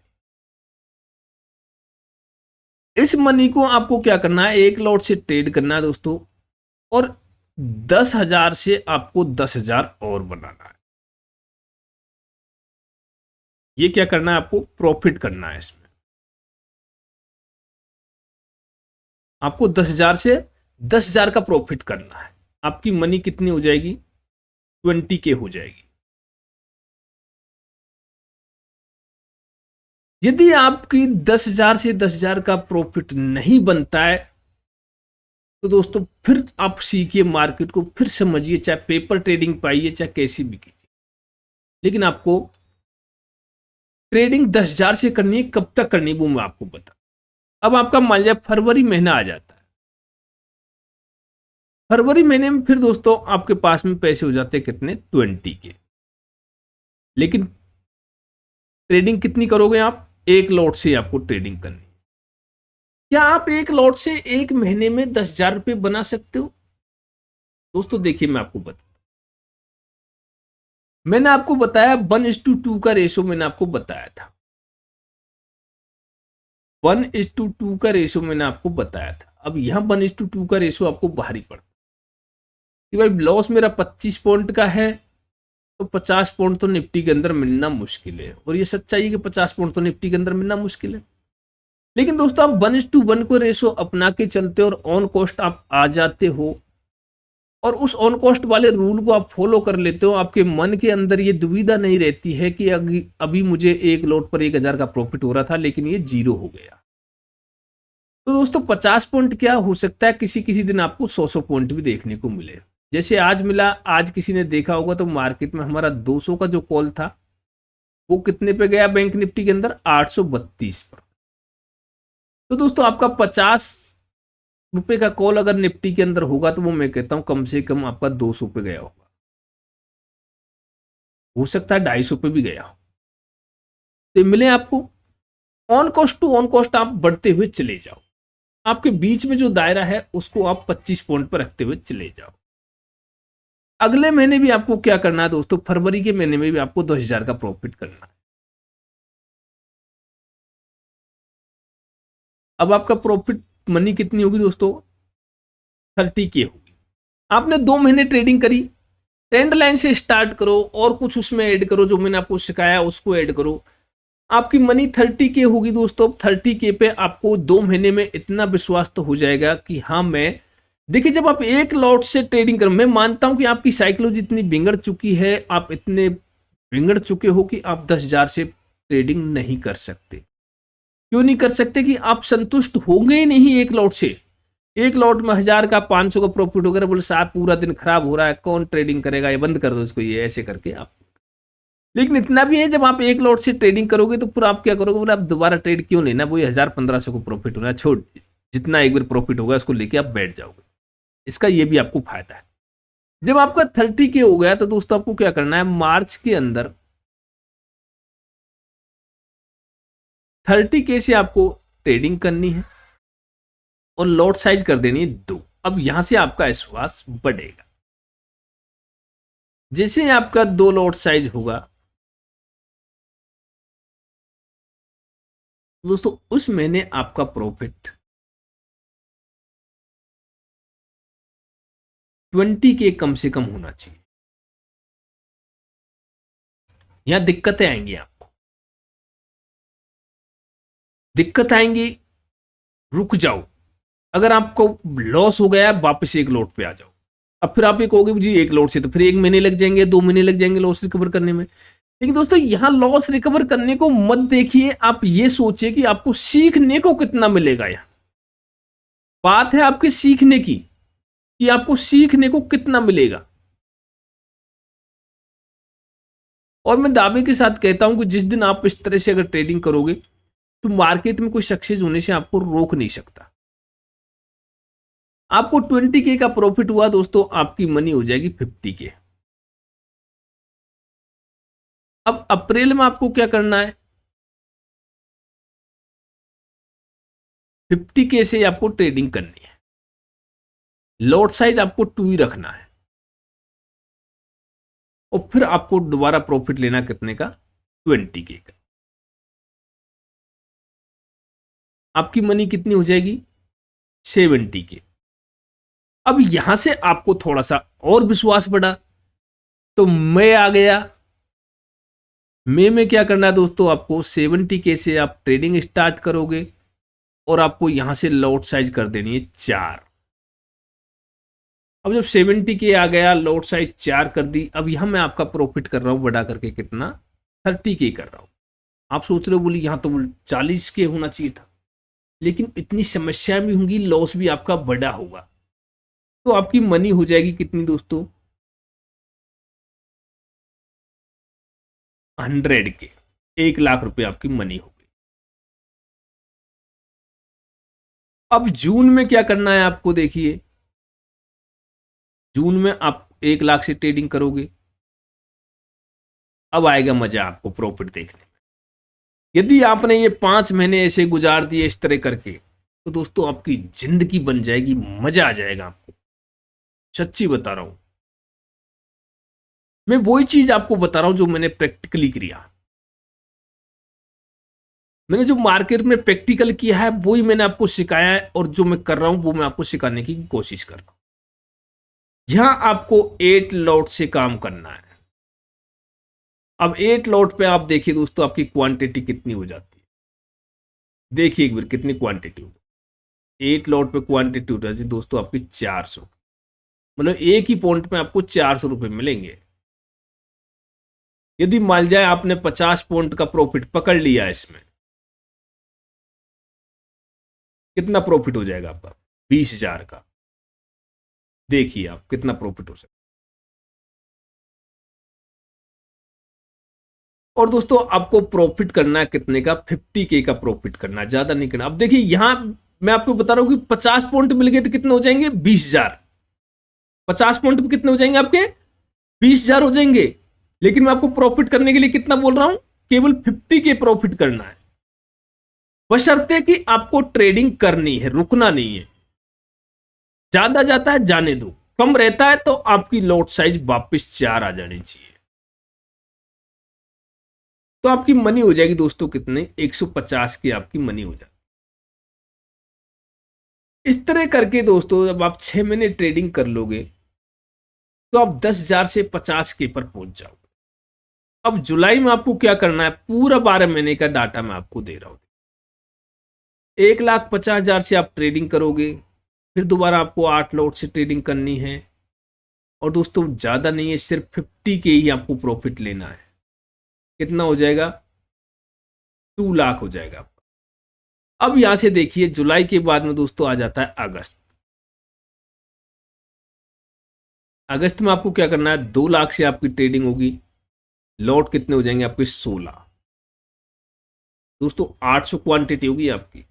इस मनी को आपको क्या करना है, एक लॉट से ट्रेड करना है दोस्तों, और 10,000 से आपको 10,000 और बनाना है। ये क्या करना है, आपको प्रॉफिट करना है। इसमें आपको 10,000 से 10,000 का प्रॉफिट करना है। आपकी मनी कितनी हो जाएगी, 20K हो जाएगी। यदि आपकी 10,000 से 10,000 का प्रॉफिट नहीं बनता है तो दोस्तों फिर आप सीखिए मार्केट को, फिर समझिए, चाहे पेपर ट्रेडिंग पाइए चाहे कैसी भी कीजिए, लेकिन आपको ट्रेडिंग 10,000 से करनी है। कब तक करनी है वो मैं आपको बता। अब आपका मान लिया फरवरी महीना आ जाता है, फरवरी महीने में फिर दोस्तों आपके पास में पैसे हो जाते हैं कितने, 20K। लेकिन ट्रेडिंग कितनी करोगे आप, एक लॉट से आपको ट्रेडिंग करनी। क्या आप एक लॉट से एक महीने में 10,000 रुपए बना सकते हो दोस्तों? देखिए मैं आपको बता, मैंने आपको बताया 1:2 का रेशो, मैंने आपको बताया था 1:2 का रेशो मैंने आपको बताया था। अब यहां 1:2 का रेशो आपको भारी पड़ता कि भाई लॉस मेरा 25 पॉइंट का है तो 50 पॉइंट तो निफ्टी के अंदर मिलना मुश्किल है, और ये सच्चाई है कि 50 पॉइंट तो निफ्टी के अंदर मिलना मुश्किल है। लेकिन दोस्तों आप 1:1 को रेशो अपना के चलते और ऑन कॉस्ट आप आ जाते हो, और उस ऑन कॉस्ट वाले रूल को आप फॉलो कर लेते हो, आपके मन के अंदर ये दुविधा नहीं रहती है कि अभी मुझे एक लॉट पर 1,000 का प्रॉफिट हो रहा था लेकिन ये 0 हो गया। तो दोस्तों 50 पॉइंट क्या हो सकता है, किसी किसी दिन आपको 100 पॉइंट भी देखने को मिले। जैसे आज मिला, आज किसी ने देखा होगा तो मार्केट में हमारा 200 का जो कॉल था वो कितने पे गया बैंक निफ्टी के अंदर, 832 पर। तो दोस्तों आपका 50 रुपए का कॉल अगर निफ्टी के अंदर होगा तो वो मैं कहता हूं कम से कम आपका 200 पे गया होगा, हो सकता है 250 पे भी गया हो। तो मिले आपको on cost to on cost, आप बढ़ते हुए चले जाओ। आपके बीच में जो दायरा है उसको आप 25 पॉइंट पर रखते हुए चले जाओ। अगले महीने भी आपको क्या करना है दोस्तों, फरवरी के महीने में भी आपको 10,000 का प्रॉफिट करना है। अब आपका प्रॉफिट मनी कितनी होगी दोस्तों, 30K होगी। आपने 2 महीने ट्रेडिंग करी, ट्रेंड लाइन से स्टार्ट करो और कुछ उसमें ऐड करो, जो मैंने आपको सिखाया उसको ऐड करो। आपकी मनी 30K होगी दोस्तों। 30K पे आपको 2 महीने में इतना विश्वास तो हो जाएगा कि हाँ मैं, देखिए जब आप एक लॉट से ट्रेडिंग करो, मैं मानता हूं कि आपकी साइकोलॉजी इतनी बिगड़ चुकी है, आप इतने बिगड़ चुके हो कि आप 10,000 से ट्रेडिंग नहीं कर सकते। क्यों नहीं कर सकते, कि आप संतुष्ट होंगे ही नहीं एक लॉट से। एक लॉट में 1,000 का 500 का प्रॉफिट वगैरह, बोले साहब पूरा दिन खराब हो रहा है, कौन ट्रेडिंग करेगा, ये बंद कर दो इसको, ये ऐसे करके आप। लेकिन इतना भी है, जब आप एक लॉट से ट्रेडिंग करोगे तो पूरा आप क्या करोगे, बोले आप दोबारा ट्रेड क्यों लेना, वही 1,000-1,500 को प्रॉफिट होना, छोड़, जितना एक बार प्रॉफिट होगा उसको लेके आप बैठ जाओगे। इसका ये भी आपको फायदा है। जब आपका 30K हो गया तो दोस्तों आपको क्या करना है, मार्च के अंदर 30K से आपको ट्रेडिंग करनी है और लॉट साइज कर देनी है 2। अब यहां से आपका विश्वास बढ़ेगा। जैसे ही आपका 2 लॉट साइज होगा दोस्तों, उस महीने आपका प्रॉफिट 20K कम से कम होना चाहिए। यहां दिक्कतें आएंगी, आपको दिक्कत आएंगी, रुक जाओ। अगर आपको लॉस हो गया वापस एक लोट पे आ जाओ। अब फिर आप ये कहोगे जी एक लोट से तो फिर 1 महीने लग जाएंगे, 2 महीने लग जाएंगे लॉस रिकवर करने में। लेकिन दोस्तों यहां लॉस रिकवर करने को मत देखिए, आप ये सोचिए कि आपको सीखने को कितना मिलेगा। यहां बात है आपके सीखने की, कि आपको सीखने को कितना मिलेगा। और मैं दावे के साथ कहता हूं कि जिस दिन आप इस तरह से अगर ट्रेडिंग करोगे तो मार्केट में कोई सक्सेस होने से आपको रोक नहीं सकता। आपको 20K का प्रॉफिट हुआ दोस्तों, आपकी मनी हो जाएगी 50K। अब अप्रैल में आपको क्या करना है, 50K से आपको ट्रेडिंग करनी है। लॉट साइज आपको 2 ही रखना है और फिर आपको दोबारा प्रॉफिट लेना कितने का, 20K का। आपकी मनी कितनी हो जाएगी, 70K। अब यहां से आपको थोड़ा सा और विश्वास बढ़ा, तो मैं आ गया। मई में क्या करना है दोस्तों, आपको 70K से आप ट्रेडिंग स्टार्ट करोगे और आपको यहां से लॉट साइज कर देनी है 4। अब जब 70K आ गया, लॉट साइज 4 कर दी, अब यहां मैं आपका प्रॉफिट कर रहा हूं बढ़ा करके कितना, 30K कर रहा हूं। आप सोच रहे हो बोली यहां तो 40K होना चाहिए था, लेकिन इतनी समस्या भी होंगी, लॉस भी आपका बड़ा होगा। तो आपकी मनी हो जाएगी कितनी दोस्तों, 100K, 1 लाख रुपए आपकी मनी हो गई। अब जून में क्या करना है आपको, देखिए जून में आप 1 लाख से ट्रेडिंग करोगे। अब आएगा मजा आपको प्रॉफिट देखने में। यदि आपने ये 5 महीने ऐसे गुजार दिए इस तरह करके, तो दोस्तों आपकी जिंदगी बन जाएगी, मजा आ जाएगा आपको, सच्ची बता रहा हूं। मैं वही चीज आपको बता रहा हूं जो मैंने प्रैक्टिकली किया। मैंने जो मार्केट में प्रैक्टिकल किया है वही मैंने आपको सिखाया है, और जो मैं कर रहा हूं वो मैं आपको सिखाने की कोशिश कर रहा हूं। यहां आपको 8 लॉट से काम करना है। अब 8 लॉट पे आप देखिए दोस्तों आपकी क्वांटिटी कितनी हो जाती है। देखिए एक बार कितनी क्वांटिटी हो, 8 लॉट पे क्वांटिटी हो जाती है दोस्तों आपकी 400। मतलब एक ही पॉइंट में आपको 400 रुपए मिलेंगे। यदि मान जाए आपने 50 पॉइंट का प्रॉफिट पकड़ लिया इसमें, कितना प्रॉफिट हो जाएगा आपका, 20,000 का। देखिए आप कितना प्रॉफिट हो सकता है। और दोस्तों आपको प्रॉफिट करना है कितने का, 50K का प्रॉफिट करना है, ज्यादा नहीं करना। अब देखिए यहां मैं आपको बता रहा हूं कि 50 पॉइंट मिल गए तो कितने हो जाएंगे, 20,000। 50 पॉइंट पे कितने हो जाएंगे आपके, 20,000 हो जाएंगे। लेकिन मैं आपको प्रॉफिट करने के लिए कितना बोल रहा हूं, केवल 50K प्रॉफिट करना है, बशर्ते कि आपको ट्रेडिंग करनी है, रुकना नहीं है। ज्यादा जाता है जाने दो, कम रहता है तो आपकी लॉट साइज वापस 4 आ जानी चाहिए। तो आपकी मनी हो जाएगी दोस्तों कितने, 150 की आपकी मनी हो जाएगी। इस तरह करके दोस्तों जब आप 6 महीने ट्रेडिंग कर लोगे तो आप 10,000 से 50K पर पहुंच जाओगे। अब जुलाई में आपको क्या करना है, पूरा 12 महीने का डाटा मैं आपको दे रहा हूं। 1,50,000 से आप ट्रेडिंग करोगे, फिर दोबारा आपको 8 लॉट से ट्रेडिंग करनी है। और दोस्तों ज्यादा नहीं है, सिर्फ 50K ही आपको प्रॉफिट लेना है। कितना हो जाएगा, 2 लाख हो जाएगा। अब यहां से देखिए जुलाई के बाद में दोस्तों आ जाता है अगस्त। अगस्त में आपको क्या करना है, 2 लाख से आपकी ट्रेडिंग होगी। लॉट कितने हो जाएंगे आपके, 16। दोस्तों 800 क्वांटिटी होगी आपकी।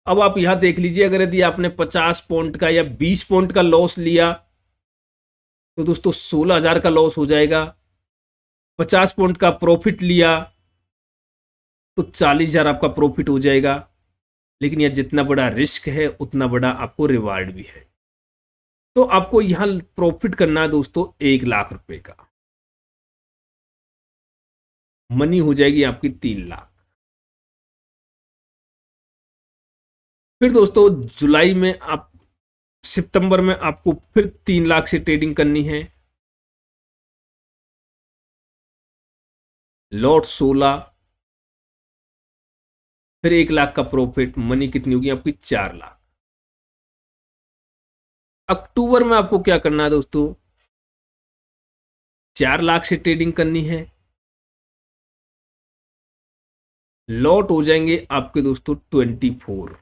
अब आप यहां देख लीजिए, अगर यदि आपने 50 पॉइंट का या 20 पॉइंट का लॉस लिया तो दोस्तों 16,000 का लॉस हो जाएगा। 50 पॉइंट का प्रॉफिट लिया तो 40,000 आपका प्रॉफिट हो जाएगा। लेकिन यह जितना बड़ा रिस्क है उतना बड़ा आपको रिवार्ड भी है। तो आपको यहां प्रॉफिट करना है दोस्तों 1 लाख रुपए का। मनी हो जाएगी आपकी 3 लाख। फिर दोस्तों जुलाई में आप, सितंबर में आपको फिर 3 लाख से ट्रेडिंग करनी है। लॉट 16, फिर 1 लाख का प्रॉफिट, मनी कितनी होगी आपकी, 4 लाख। अक्टूबर में आपको क्या करना है दोस्तों, 4 लाख से ट्रेडिंग करनी है। लॉट हो जाएंगे आपके दोस्तों 24।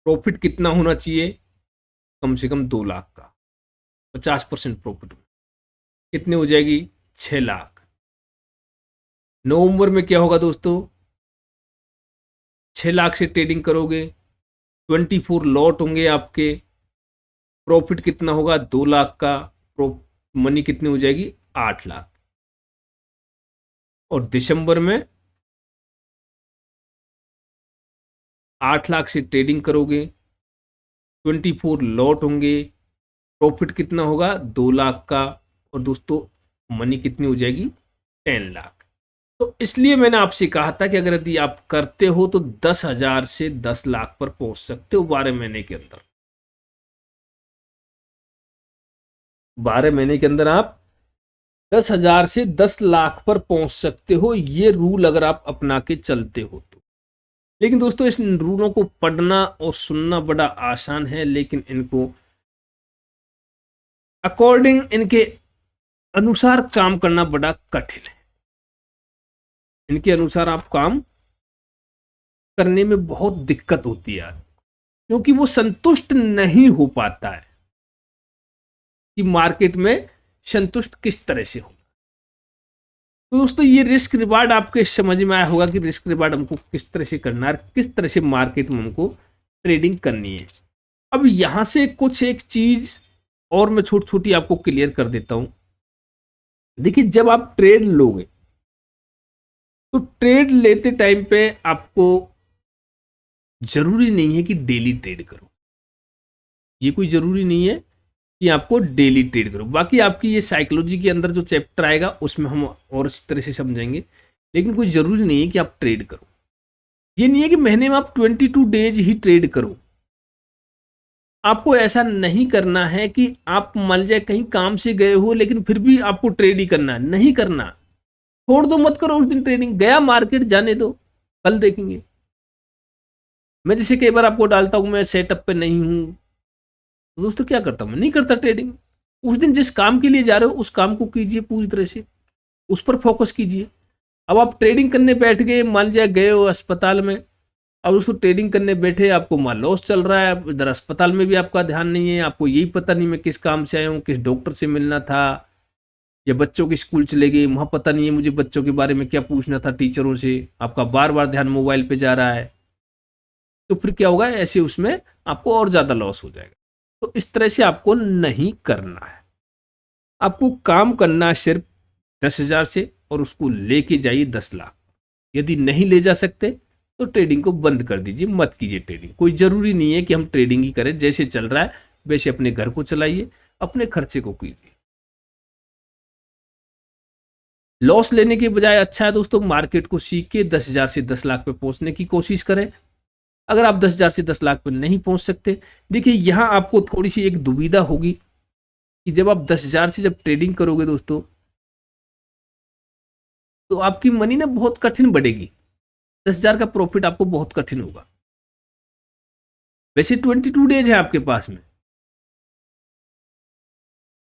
प्रॉफिट कितना होना चाहिए, कम से कम 2 लाख का, 50% प्रॉफिट। कितनी हो जाएगी, 6 लाख। नवंबर में क्या होगा दोस्तों, 6 लाख से ट्रेडिंग करोगे, 24 लॉट होंगे आपके। प्रॉफिट कितना होगा, 2 लाख का। मनी कितनी हो जाएगी, 8 लाख। और दिसंबर में 8 लाख से ट्रेडिंग करोगे, 24 लॉट होंगे, प्रॉफिट कितना होगा 2 लाख का, और दोस्तों मनी कितनी हो जाएगी 10 लाख। तो इसलिए मैंने आपसे कहा था कि अगर यदि आप करते हो तो 10,000 से 10 लाख पर पहुंच सकते हो 12 महीने के अंदर। 12 महीने के अंदर आप 10,000 से 10 लाख पर पहुंच सकते हो, ये रूल अगर आप अपना के चलते हो तो। लेकिन दोस्तों इस रूलों को पढ़ना और सुनना बड़ा आसान है, लेकिन इनको अकॉर्डिंग इनके अनुसार काम करना बड़ा कठिन है। इनके अनुसार आप काम करने में बहुत दिक्कत होती है, क्योंकि वो संतुष्ट नहीं हो पाता है कि मार्केट में संतुष्ट किस तरह से हो। तो दोस्तों ये रिस्क रिवार्ड आपके समझ में आया होगा कि रिस्क रिवार्ड हमको किस तरह से करना है, किस तरह से मार्केट में हमको ट्रेडिंग करनी है। अब यहां से कुछ एक चीज और मैं छोटी छोटी आपको क्लियर कर देता हूं। देखिए जब आप ट्रेड लोगे तो ट्रेड लेते टाइम पे आपको जरूरी नहीं है कि डेली ट्रेड करो, ये कोई जरूरी नहीं है कि आपको डेली ट्रेड करो। बाकी आपकी ये साइकोलॉजी के अंदर जो चैप्टर आएगा उसमें हम और इस तरह से समझेंगे, लेकिन कोई जरूरी नहीं है कि आप ट्रेड करो। ये नहीं है कि महीने में आप 22 डेज ही ट्रेड करो। आपको ऐसा नहीं करना है कि आप मान लीजिए कहीं काम से गए हो लेकिन फिर भी आपको ट्रेड ही करना है, नहीं करना, छोड़ दो, मत करो उस दिन ट्रेडिंग, गया मार्केट जाने दो, कल देखेंगे। मैं जैसे कई बार आपको डालता हूं मैं सेटअप पे नहीं हूं, तो दोस्तों क्या करता हूं मैं, नहीं करता ट्रेडिंग। उस दिन जिस काम के लिए जा रहे हो उस काम को कीजिए पूरी तरह से, उस पर फोकस कीजिए। अब आप ट्रेडिंग करने बैठ गए, मान लीजिए गए हो अस्पताल में, अब उसको ट्रेडिंग करने बैठे, आपको मान लॉस चल रहा है, इधर अस्पताल में भी आपका ध्यान नहीं है, आपको यही पता नहीं मैं किस काम से आया हूँ, किस डॉक्टर से मिलना था, या बच्चों के स्कूल चले गए, वहां पता नहीं है मुझे बच्चों के बारे में क्या पूछना था टीचरों से, आपका बार बार ध्यान मोबाइल पे जा रहा है, तो फिर क्या होगा, ऐसे उसमें आपको और ज्यादा लॉस हो जाएगा। तो इस तरह से आपको नहीं करना है। आपको काम करना है सिर्फ 10,000 से, और उसको लेके जाइए 10 लाख। यदि नहीं ले जा सकते तो ट्रेडिंग को बंद कर दीजिए, मत कीजिए ट्रेडिंग। कोई जरूरी नहीं है कि हम ट्रेडिंग ही करें, जैसे चल रहा है वैसे अपने घर को चलाइए, अपने खर्चे को कीजिए। लॉस लेने के बजाय अच्छा है दोस्तों मार्केट को सीख के 10,000 से 10 लाख पे पहुंचने की कोशिश करें। अगर आप 10,000 से 10 लाख पे नहीं पहुंच सकते, देखिए यहां आपको थोड़ी सी एक दुविधा होगी कि जब आप 10,000 से जब ट्रेडिंग करोगे दोस्तों, तो आपकी मनी ना बहुत कठिन बढ़ेगी। 10,000 का प्रॉफिट आपको बहुत कठिन होगा। वैसे 22 डेज है आपके पास में,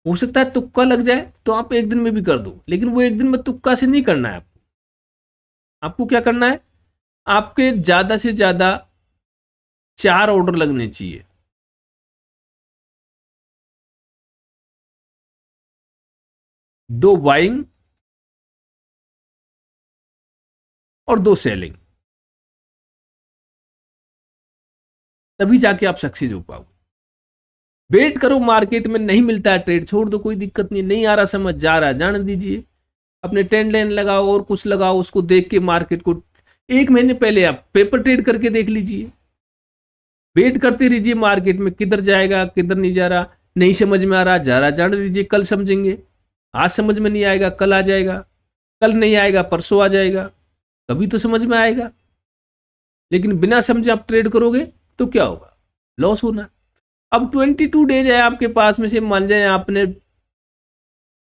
हो सकता है तुक्का लग जाए तो आप एक दिन में भी कर दो, लेकिन वो एक दिन में तुक्का से नहीं करना है। आपको क्या करना है, आपके ज्यादा से ज्यादा 4 ऑर्डर लगने चाहिए। 2 बाइंग और 2 सेलिंग, तभी जाके आप सक्सेस हो पाओ। वेट करो, मार्केट में नहीं मिलता है ट्रेड, छोड़ दो, कोई दिक्कत नहीं, नहीं आ रहा समझ, जा रहा है जाने दीजिए। अपने ट्रेंड लाइन लगाओ और कुछ लगाओ, उसको देख के मार्केट को 1 महीने पहले आप पेपर ट्रेड करके देख लीजिए। वेट करते रहिए मार्केट में किधर जाएगा किधर नहीं जा रहा, नहीं समझ में आ रहा, जा रहा जाने दीजिए, कल समझेंगे। आज समझ में नहीं आएगा कल आ जाएगा, कल नहीं आएगा परसों आ जाएगा, कभी तो समझ में आएगा। लेकिन बिना समझे आप ट्रेड करोगे तो क्या होगा, लॉस होना। अब 22 डेज है आपके पास में से, मान जाए आपने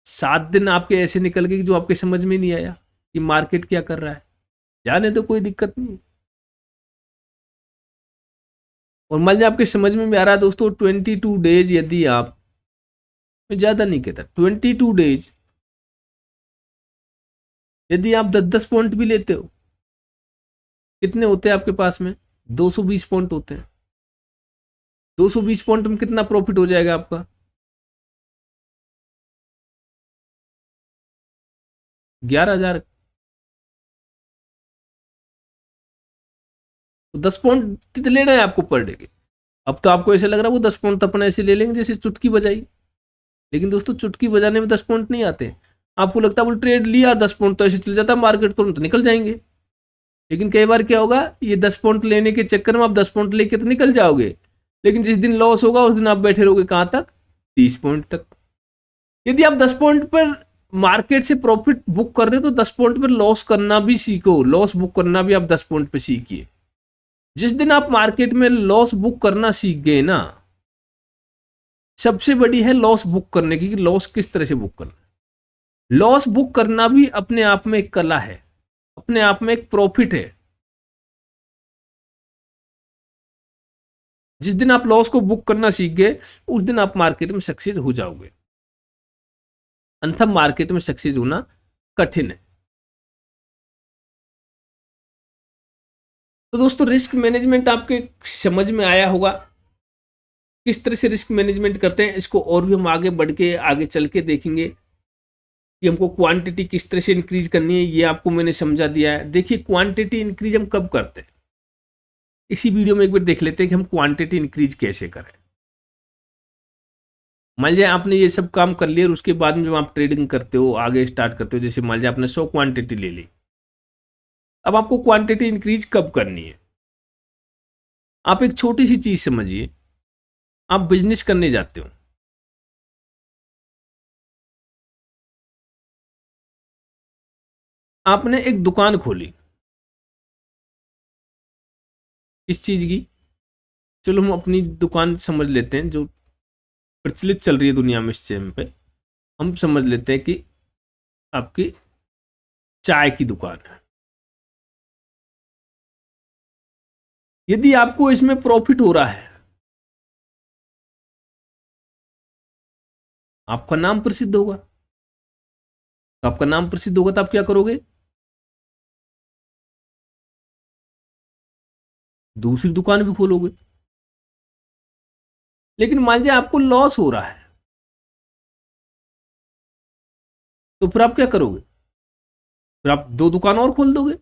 7 दिन आपके ऐसे निकल गए जो आपके समझ में नहीं आया कि मार्केट क्या कर रहा है, जाने तो कोई दिक्कत नहीं। और मान लीजिए आपके समझ में भी आ रहा है दोस्तों, 22 डेज यदि आप, मैं ज्यादा नहीं कहता, 22 डेज यदि आप 10-10 पॉइंट भी लेते हो, कितने होते हैं आपके पास में, 220 पॉइंट होते हैं। 220 पॉइंट में कितना प्रॉफिट हो जाएगा आपका, 11,000। तो 10 पॉइंट कितने लेना है आपको पर डे के। अब तो आपको ऐसे लग रहा है वो 10 पॉइंट तो अपन ऐसे ले लेंगे जैसे चुटकी बजाई, लेकिन दोस्तों चुटकी बजाने में 10 पॉइंट नहीं आते। आपको लगता है वो ट्रेड लिया 10 पॉइंट तो ऐसे चल जाता, मार्केट तुरंत निकल जाएंगे। लेकिन कई बार क्या होगा, ये 10 पॉइंट लेने के चक्कर में आप 10 पॉइंट लेके तो निकल जाओगे, लेकिन जिस दिन लॉस होगा उस दिन आप बैठे रहोगे कहां तक, 30 पॉइंट तक। यदि आप 10 पॉइंट पर मार्केट से प्रॉफिट बुक कर रहे हो तो 10 पॉइंट पर लॉस करना भी सीखो, लॉस बुक करना भी आप 10 पॉइंट पे सीखिए। जिस दिन आप मार्केट में लॉस बुक करना सीख गए ना, सबसे बड़ी है लॉस बुक करने की, कि लॉस किस तरह से बुक करना। लॉस बुक करना भी अपने आप में एक कला है, अपने आप में एक प्रॉफिट है। जिस दिन आप लॉस को बुक करना सीख गए उस दिन आप मार्केट में सक्सेस हो जाओगे, अन्यथा मार्केट में सक्सेस होना कठिन है। तो दोस्तों रिस्क मैनेजमेंट आपके समझ में आया होगा, किस तरह से रिस्क मैनेजमेंट करते हैं। इसको और भी हम आगे बढ़ के आगे चल के देखेंगे कि हमको क्वांटिटी किस तरह से इंक्रीज करनी है, ये आपको मैंने समझा दिया है। देखिए क्वांटिटी इंक्रीज हम कब करते हैं, इसी वीडियो में एक बार देख लेते हैं कि हम क्वांटिटी इंक्रीज कैसे करें। मान लीजिए आपने ये सब काम कर लिया और उसके बाद में जब आप ट्रेडिंग करते हो, आगे स्टार्ट करते हो, जैसे मान लीजिए आपने 100 क्वांटिटी ले ली, अब आपको क्वांटिटी इंक्रीज कब करनी है। आप एक छोटी सी चीज समझिए, आप बिजनेस करने जाते हो, आपने एक दुकान खोली इस चीज की, चलो हम अपनी दुकान समझ लेते हैं जो प्रचलित चल रही है दुनिया में इस टाइम पे। हम समझ लेते हैं कि आपकी चाय की दुकान है। यदि आपको इसमें प्रॉफिट हो रहा है, आपका नाम प्रसिद्ध होगा, तो आपका नाम प्रसिद्ध होगा तो आप क्या करोगे, दूसरी दुकान भी खोलोगे। लेकिन मान लीजिए आपको लॉस हो रहा है, तो फिर आप क्या करोगे, फिर आप 2 दुकान और खोल दोगे,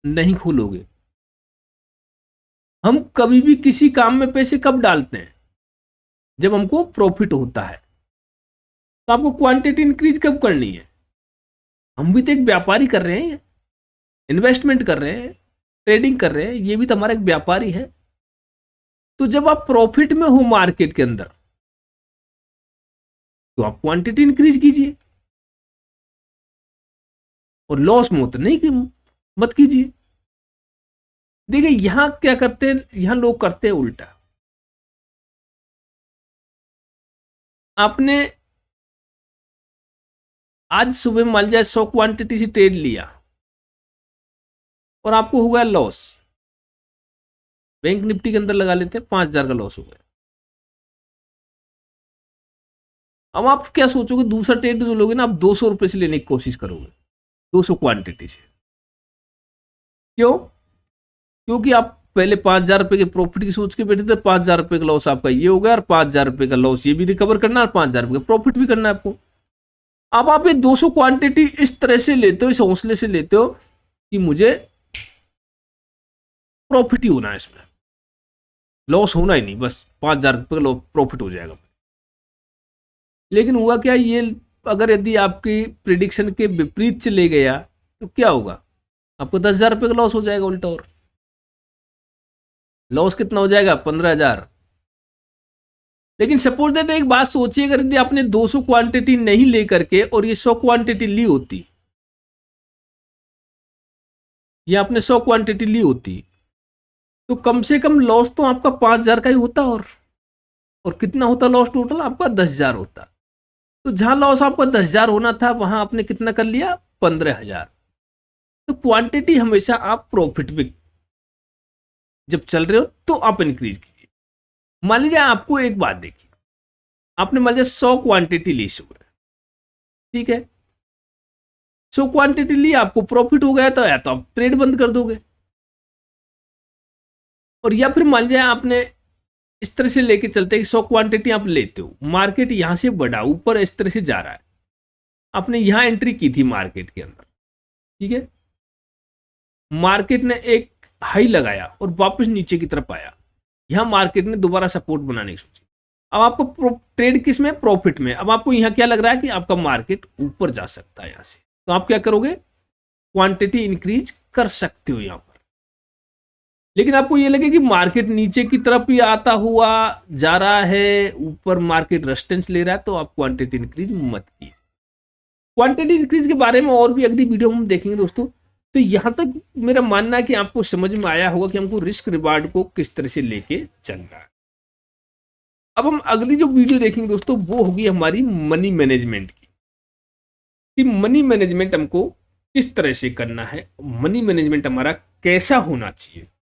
नहीं खोलोगे। हम कभी भी किसी काम में पैसे कब डालते हैं, जब हमको प्रॉफिट होता है। तो आपको क्वांटिटी इंक्रीज कब करनी है, हम भी तो एक व्यापारी कर रहे हैं, इन्वेस्टमेंट कर रहे हैं, ट्रेडिंग कर रहे हैं, ये भी तो हमारा एक व्यापारी है। तो जब आप प्रॉफिट में हो मार्केट के अंदर, तो आप क्वांटिटी इंक्रीज कीजिए, और लॉस में तो नहीं कि मत कीजिए। देखिए यहां क्या करते हैं, यहां लोग करते हैं उल्टा। आपने आज सुबह मान लीजिए 100 क्वांटिटी से ट्रेड लिया और आपको हो गया लॉस, बैंक निफ्टी के अंदर लगा लेते हैं 5,000 का लॉस हो गया। अब आप क्या सोचोगे, दूसरा ट्रेड जो लोगे ना, आप 200 रुपए से लेने की कोशिश करोगे, 200 क्वांटिटी से। क्यों, क्योंकि आप पहले 5,000 रुपए के प्रॉफिट की सोच के बैठे थे, 5,000 रुपए का लॉस आपका ये हो गया, और 5,000 रुपए का लॉस ये भी रिकवर करना, और 5,000 रुपए का प्रॉफिट भी करना है आपको। अब आप ये 200 क्वांटिटी इस तरह से लेते हो, इस हौसले से लेते हो कि मुझे प्रॉफिट ही होना है, इसमें लॉस होना ही नहीं, बस 5,000 रुपए का प्रॉफिट हो जाएगा। लेकिन हुआ क्या, ये अगर यदि आपकी प्रिडिक्शन के विपरीत चले गया तो क्या होगा, आपको 10,000 रुपए का लॉस हो जाएगा उल्टा, और लॉस कितना हो जाएगा, 15,000। लेकिन सपोज दैट एक बात सोचिए, अगर यदि आपने 200 क्वांटिटी नहीं लेकर के और ये 100 क्वांटिटी ली होती, ये आपने 100 क्वांटिटी ली होती, तो कम से कम लॉस तो आपका 5,000 का ही होता, और कितना होता लॉस टोटल आपका, 10,000 होता। तो जहां लॉस आपका 10,000 होना था, वहां आपने कितना कर लिया, 15,000। तो क्वांटिटी हमेशा आप प्रॉफिट में जब चल रहे हो तो आप इंक्रीज कीजिए। मान लीजिए आपको एक बात देखिए, आपने मान लीजिए 100 क्वांटिटी ली सुबह, ठीक है, 100 क्वांटिटी ली, आपको प्रॉफिट हो गया, तो या तो आप ट्रेड बंद कर दोगे, और या फिर मान लीजिए आपने इस तरह से लेके चलते हैं कि 100 क्वांटिटी आप लेते हो, मार्केट यहां से बढ़ा ऊपर इस तरह से जा रहा है, आपने यहां एंट्री की थी मार्केट के अंदर, ठीक है, मार्केट ने एक हाई लगाया और वापस नीचे की तरफ आया, यहां मार्केट ने दोबारा सपोर्ट बनाने की सोची। अब आपको ट्रेड किस में, प्रॉफिट में। अब आपको यहां क्या लग रहा है कि आपका मार्केट ऊपर जा सकता है यहां से, तो आप क्या करोगे, क्वांटिटी इंक्रीज कर सकते हो यहां पर। लेकिन आपको ये लगे कि मार्केट नीचे की तरफ ही आता हुआ जा रहा है, ऊपर मार्केट रेजिस्टेंस ले रहा है, तो आप क्वांटिटी इंक्रीज मत कीजिए। क्वांटिटी इंक्रीज के बारे में और भी अगली वीडियो में हम देखेंगे दोस्तों। तो यहां तक मेरा मानना है कि आपको समझ में आया होगा कि हमको रिस्क रिवार्ड को किस तरह से लेके चलना है। अब हम अगली जो वीडियो देखेंगे दोस्तों वो होगी हमारी मनी मैनेजमेंट की, कि मनी मैनेजमेंट हमको किस तरह से करना है, मनी मैनेजमेंट हमारा कैसा होना चाहिए।